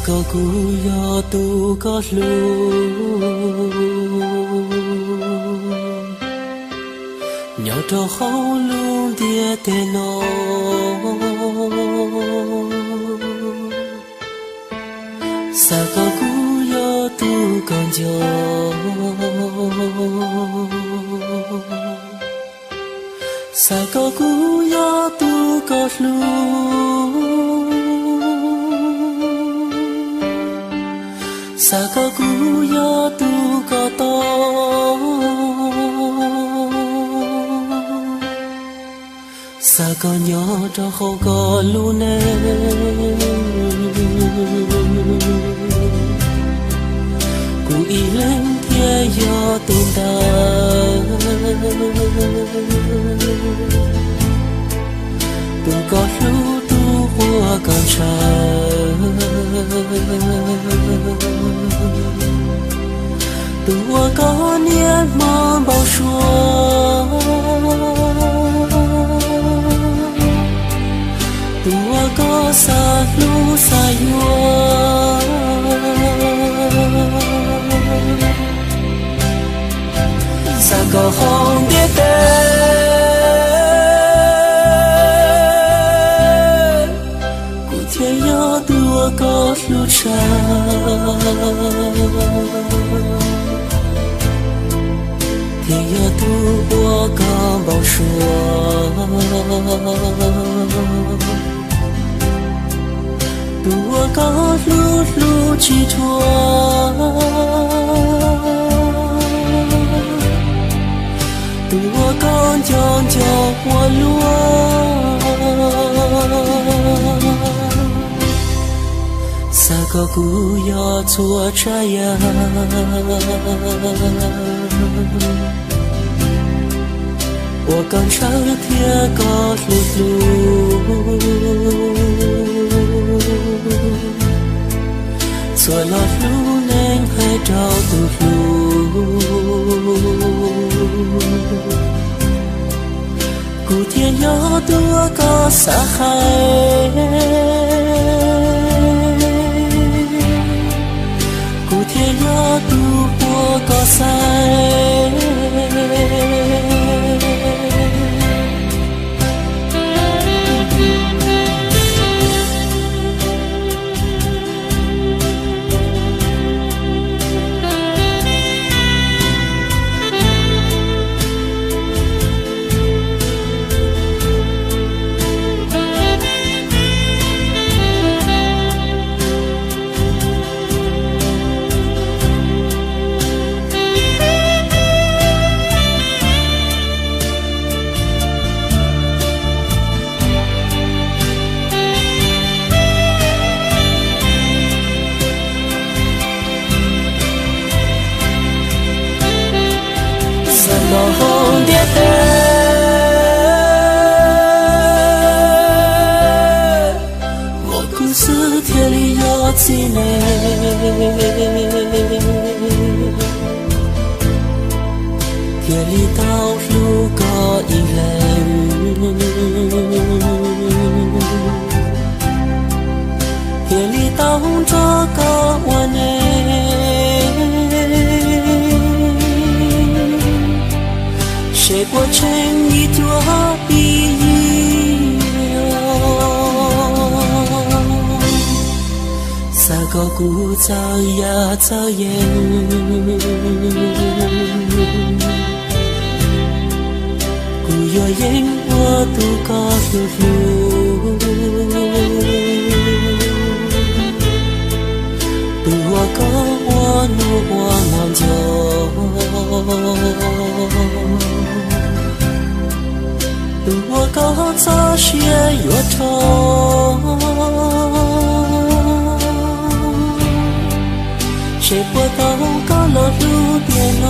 có cú yo tu có lu nhỏ trâu khâu luôn tia tê nó sa có cú yo tu còn gió sa có cú yo tu có lu sa có cú yo tu có to sa có nhỏ cho không có lu nè cú y lên thiên yo tin ta tu có lu tu hoa còn tua có niên mơ bao xua tua có xa lu xa yua xa có không biết tên cụ thiên nhớ tua có lu xa thì yo tu qua cả bao xua tu có lu lu chỉ thua tu con chọn cho qua lúa sa có cú yo chua trái我刚上天高路路，做了路能还找到路，古天要多个撒海，古天要多个塞。nó không biết tên một故事天里有几年天里道路có一人天里道着个我呢谁过成一朵碧叶撒个古早呀早烟古有烟我都高噜噜都我高我努我忙就我高早些越痛，谁不懂高了路边哦？